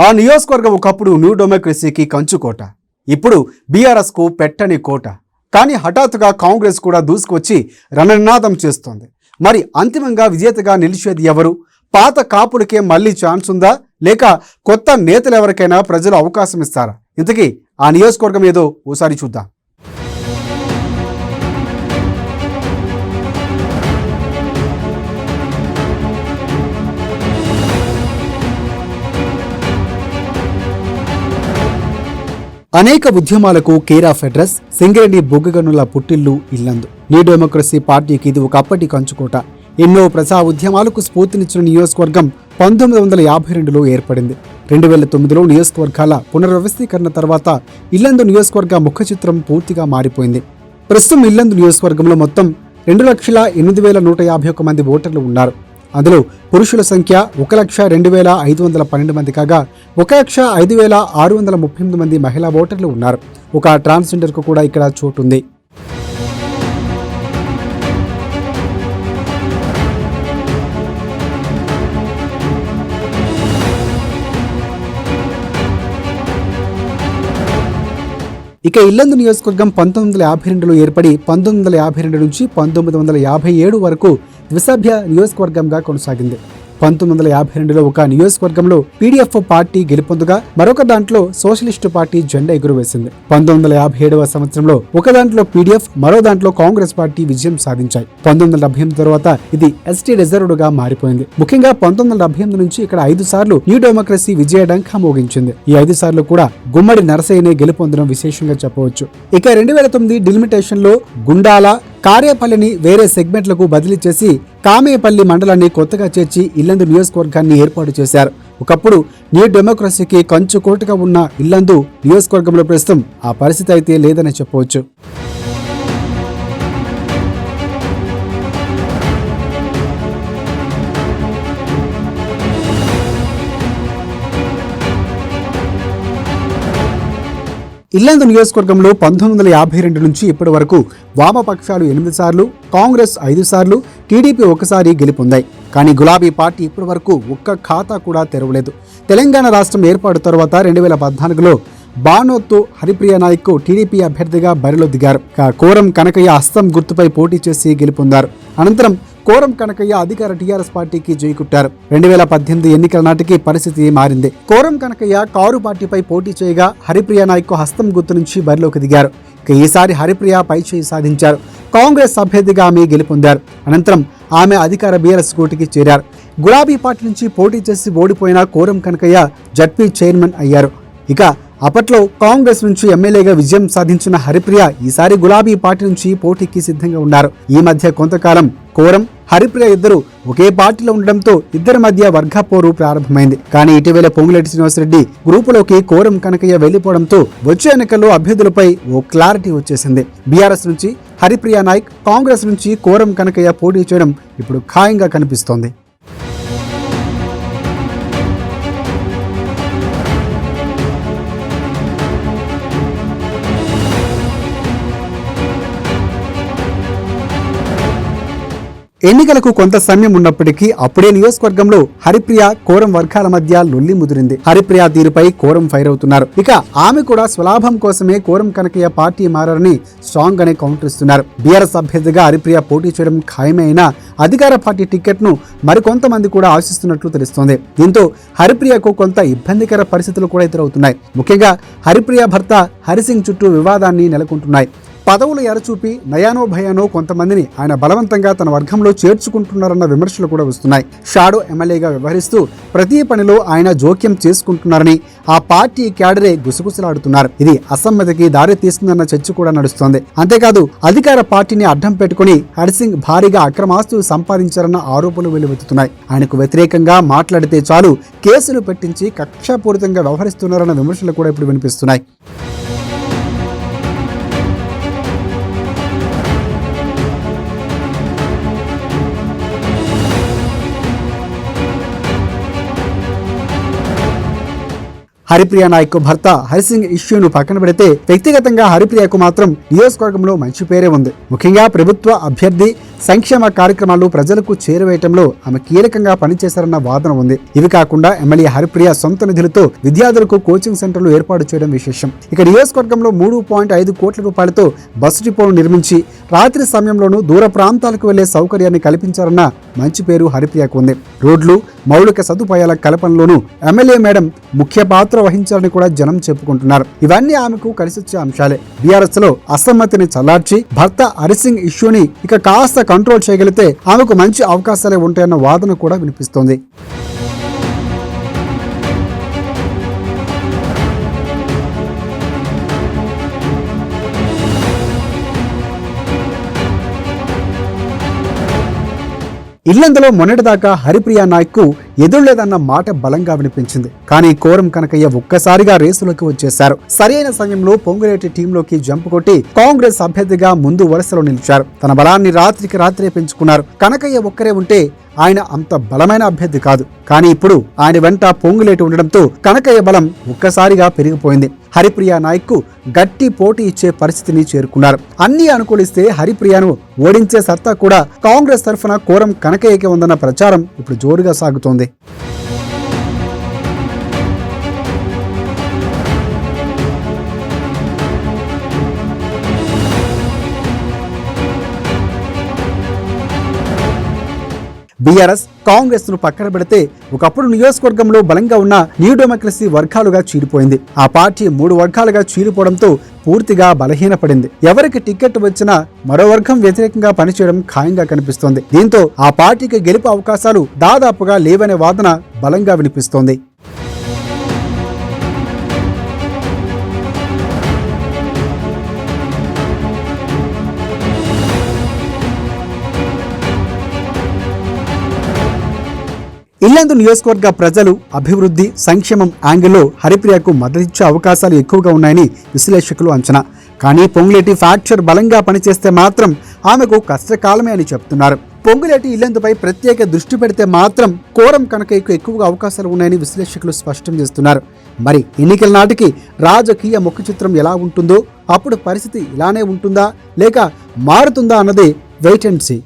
ఆ నియోజకవర్గం ఒకప్పుడు న్యూ డెమోక్రసీకి కంచుకోట, ఇప్పుడు బీఆర్ఎస్కు పెట్టని కోట. కానీ హఠాత్తుగా కాంగ్రెస్ కూడా దూసుకొచ్చి రణనినాదం చేస్తోంది. మరి అంతిమంగా విజేతగా నిలిచేది ఎవరు? పాత కాపులకే మళ్ళీ ఛాన్స్ ఉందా, లేక కొత్త నేతలు ఎవరికైనా ప్రజలు అవకాశం ఇస్తారా? ఇంతకీ ఆ నియోజకవర్గం ఏదో ఓసారి చూద్దాం. అనేక ఉద్యమాలకు కేర్ ఆఫ్ అడ్రస్, సింగరేణి బొగ్గుగనుల పుట్టిల్లు ఇల్లందు. న్యూ డెమోక్రసీ పార్టీకి ఇది ఒకప్పటి కంచుకోట. ఎన్నో ప్రజా ఉద్యమాలకు స్ఫూర్తినిచ్చిన నియోజకవర్గం 1952లో ఏర్పడింది. 2009లో నియోజకవర్గాల పునర్వ్యవస్థీకరణ తర్వాత ఇల్లందు నియోజకవర్గ ముఖ చిత్రం పూర్తిగా మారిపోయింది. ప్రస్తుతం ఇల్లందు నియోజకవర్గంలో మొత్తం 2,08,151 మంది ఓటర్లు ఉన్నారు. అందులో పురుషుల సంఖ్య 1,02,512 మంది కాగా 1,05,638 మంది మహిళా ఓటర్లు ఉన్నారు. ఒక ట్రాన్స్జెండర్కు కూడా ఇక్కడ చోటు ఉంది. ఇక ఇల్లందు నియోజకవర్గం 1952లో ఏర్పడి 1952 నుంచి 1957 వరకు ద్విసభ్య నియోజకవర్గంగా కొనసాగింది. 1952లో ఒక నియోజకవర్గంలో పీడీఎఫ్ పార్టీ గెలుపొందుగా మరొక దాంట్లో సోషలిస్టు పార్టీ జెండా ఎగురవేసింది. 1957వ సంవత్సరంలో ఒక దాంట్లో పీడీఎఫ్, మరో దాంట్లో కాంగ్రెస్ పార్టీ విజయం సాధించాయి. 1978 తర్వాత ఇది ఎస్టీ రిజర్వ్డ్ గా మారిపోయింది. ముఖ్యంగా 1978 నుంచి ఇక్కడ 5 సార్లు న్యూ డెమోక్రసీ విజయ డంకా మోగించింది. ఈ 5 సార్లు కూడా గుమ్మడి నరసయ్యనే గెలుపొందడం విశేషంగా చెప్పవచ్చు. ఇక 2009 డిలిమిటేషన్ లో గుండాల, కార్యపల్లిని వేరే సెగ్మెంట్లకు బదిలీ చేసి కామేపల్లి మండలాన్ని కొత్తగా చేర్చి ఇల్లందు నియోజకవర్గాన్ని ఏర్పాటు చేశారు. ఒకప్పుడు న్యూ డెమోక్రసీకి కంచుకోటగా ఉన్న ఇల్లందు నియోజకవర్గంలో ప్రస్తుతం ఆ పరిస్థితి అయితే లేదని చెప్పవచ్చు. ఇల్లందు నియోజకవర్గంలో 1952 నుంచి ఇప్పటి వరకు వామపక్షాలు 8 సార్లు, కాంగ్రెస్ 5 సార్లు, టీడీపీ 1 సారి గెలుపొందాయి. కానీ గులాబీ పార్టీ ఇప్పటి వరకు ఒక్క ఖాతా కూడా తెరవలేదు. తెలంగాణ రాష్ట్రం ఏర్పాటు తర్వాత 2014లో బానోత్తు హరిప్రియ నాయక్ టీడీపీ అభ్యర్థిగా బరిలో దిగారు. కోరం కనకయ్య హస్తం గుర్తుపై పోటీ చేసి గెలుపొందారు. అనంతరం కోరం కనకయ్య అధికార టీఆర్ఎస్ పార్టీకి జైకుట్టారు. 2018 ఎన్నికల నాటికి పరిస్థితి మారింది. కోరం కనకయ్య కారు పార్టీపై పోటీ చేయగా హరిప్రియ నాయక్ హస్తం గుర్తు నుంచి బరిలోకి దిగారు. ఈసారి హరిప్రియ పైచేయి సాధించారు. కాంగ్రెస్ అభ్యర్థిగా ఆమె గెలుపొందారు. అనంతరం ఆమె అధికార బీఆర్ఎస్ గూటికి చేరారు. గులాబీ పార్టీ నుంచి పోటీ చేసి ఓడిపోయిన కోరం కనకయ్య జడ్పీ చైర్మన్ అయ్యారు. ఇక అప్పట్లో కాంగ్రెస్ నుంచి ఎమ్మెల్యేగా విజయం సాధించిన హరిప్రియ ఈసారి గులాబీ పార్టీ నుంచి పోటీకి సిద్ధంగా ఉన్నారు. ఈ మధ్య కొంతకాలం కోరం, హరిప్రియ ఇద్దరు ఒకే పార్టీలో ఉండడంతో ఇద్దరి మధ్య వర్గపోరు ప్రారంభమైంది. కానీ ఇటీవల పొంగులేటి శ్రీనివాసరెడ్డి గ్రూపులోకి కోరం కనకయ్య వెళ్లిపోవడంతో వచ్చే ఎన్నికల్లో అభ్యర్థులపై ఓ క్లారిటీ వచ్చేసింది. బీఆర్ఎస్ నుంచి హరిప్రియ నాయక్, కాంగ్రెస్ నుంచి కోరం కనకయ్య పోటీ చేయడం ఇప్పుడు ఖాయంగా కనిపిస్తోంది. ఎన్నికలకు కొంత సమయం ఉన్నప్పటికీ అప్పుడే నియోజకవర్గంలో హరిప్రియ, కోరం వర్గాల మధ్య లొల్లి ముదిరింది. హరిప్రియ తీరుపై కోరం ఫైర్ అవుతున్నారు. ఇక ఆమె కూడా స్వలాభం కోసమే కోరం కనకయ్య పార్టీ మారని స్ట్రాంగ్ గానే కౌంటర్ ఇస్తున్నారు. బీఆర్ఎస్ అభ్యర్థిగా హరిప్రియ పోటీ చేయడం ఖాయమైన అధికార పార్టీ టికెట్ ను మరికొంతమంది కూడా ఆశిస్తున్నట్లు తెలుస్తోంది. దీంతో హరిప్రియకు కొంత ఇబ్బందికర పరిస్థితులు కూడా ఎదురవుతున్నాయి. ముఖ్యంగా హరిప్రియ భర్త హరిసింగ్ చుట్టూ వివాదాన్ని నెలకొంటున్నాయి. పదవులు ఎరచూపి నయానో భయానో కొంతమందిని ఆయన బలవంతంగా తన వర్గంలో చేర్చుకుంటున్నారన్న విమర్శలు కూడా వస్తున్నాయి. షాడో ఎమ్మెల్యేగా వ్యవహరిస్తూ ప్రతి పనిలో ఆయన జోక్యం చేసుకుంటున్నారని ఆ పార్టీ క్యాడరే గుసగుసలాడుతున్నారు. ఇది అసమ్మతికి దారి తీస్తుందన్న చర్చ కూడా నడుస్తోంది. అంతేకాదు అధికార పార్టీని అడ్డం పెట్టుకుని హరిసింగ్ భారీగా అక్రమాస్తులు సంపాదించారన్న ఆరోపణలు వెలువెత్తుతున్నాయి. ఆయనకు వ్యతిరేకంగా మాట్లాడితే చాలు కేసులు పెట్టించి కక్షాపూరితంగా వ్యవహరిస్తున్నారన్న విమర్శలు కూడా ఇప్పుడు వినిపిస్తున్నాయి. హరిప్రియ నాయక్ భర్త హరిసింగ్ ఇష్యూను పక్కన పెడితే వ్యక్తిగతంగా హరిప్రియకు మాత్రం నియోజకవర్గంలో మంచి పేరే ఉంది. ముఖ్యంగా ప్రభుత్వ అభ్యర్థి సంక్షేమ కార్యక్రమాలు ప్రజలకు చేరువేయటంలో ఆమె కీలకంగా పనిచేశారన్న వాదన ఉంది. ఇవి కాకుండా ఎమ్మెల్యే హరిప్రియ సొంత నిధులతో విద్యార్థులకు కోచింగ్ సెంటర్లు ఏర్పాటు చేయడం విశేషం. ఇక నియోజకవర్గంలో 3.5 కోట్ల రూపాయలతో బస్సు డిపోను నిర్మించి రాత్రి సమయంలోనూ దూర ప్రాంతాలకు వెళ్లే సౌకర్యాన్ని కల్పించారన్న మంచి పేరు హరిప్రియకు ఉంది. రోడ్లు, మౌలిక సదుపాయాల కల్పనలోనూ ఎమ్మెల్యే మేడం ముఖ్య పాత్ర వహించారని కూడా జనం చెప్పుకుంటున్నారు. ఇవన్నీ ఆమెకు కలిసొచ్చే అంశాలే. బీఆర్ఎస్ లో అసమ్మతిని చల్లార్చి భర్త హరిసింగ్ ఇష్యూని ఇక కాస్త కంట్రోల్ చేయగలిగితే ఆమెకు మంచి అవకాశాలే ఉంటాయన్న వాదన కూడా వినిపిస్తోంది. ఇల్లందులో మొన్నటిదాకా హరిప్రియ నాయక్ ఎదురులేదన్న మాట బలంగా వినిపించింది. కానీ కోరం కనకయ్య ఒక్కసారిగా రేసులోకి వచ్చేశారు. సరైన సమయంలో పొంగులేటి టీంలోకి జంప్ కొట్టి కాంగ్రెస్ అభ్యర్థిగా ముందు వరుసలో నిలిచారు. తన బలాన్ని రాత్రికి రాత్రే పెంచుకున్నారు. కనకయ్య ఒక్కరే ఉంటే ఆయన అంత బలమైన అభ్యర్థి కాదు. కానీ ఇప్పుడు ఆయన వెంట పొంగులేటి ఉండడంతో కనకయ్య బలం ఒక్కసారిగా పెరిగిపోయింది. హరిప్రియ నాయక్ గట్టి పోటీ ఇచ్చే పరిస్థితిని చేరుకున్నారు. అన్ని అనుకూలిస్తే హరిప్రియను ఓడించే సత్తా కూడా కాంగ్రెస్ తరఫున కోరం కనకయ్యకి ఉందన్న ప్రచారం ఇప్పుడు జోరుగా సాగుతోంది. బీఆర్ఎస్ కాంగ్రెస్ ను పక్కన పెడితే ఒకప్పుడు నియోజకవర్గంలో బలంగా ఉన్న న్యూ డెమోక్రసీ వర్గాలుగా చీలిపోయింది. ఆ పార్టీ 3 వర్గాలుగా చీలిపోవడంతో పూర్తిగా బలహీనపడింది. ఎవరికి టికెట్ వచ్చినా మరో వర్గం వ్యతిరేకంగా పనిచేయడం ఖాయంగా కనిపిస్తోంది. దీంతో ఆ పార్టీకి గెలుపు అవకాశాలు దాదాపుగా లేవనే వాదన బలంగా వినిపిస్తోంది. ఇల్లందు నియోజకవర్గ ప్రజలు అభివృద్ధి, సంక్షేమం యాంగిల్లో హరిప్రియకు మద్దతిచ్చే అవకాశాలు ఎక్కువగా ఉన్నాయని విశ్లేషకులు అంచనా. కానీ పొంగులేటి ఫ్యాక్చర్ బలంగా పనిచేస్తే మాత్రం ఆమెకు కష్టకాలమే అని చెప్తున్నారు. పొంగులేటి ఇల్లందుపై ప్రత్యేక దృష్టి పెడితే మాత్రం కోరం కనకయ్యకు ఎక్కువగా అవకాశాలు ఉన్నాయని విశ్లేషకులు స్పష్టం చేస్తున్నారు. మరి ఎన్నికల నాటికి రాజకీయ ముఖ చిత్రం ఎలా ఉంటుందో, అప్పుడు పరిస్థితి ఇలానే ఉంటుందా లేక మారుతుందా అన్నదే వెయిట్ అండ్ సీ.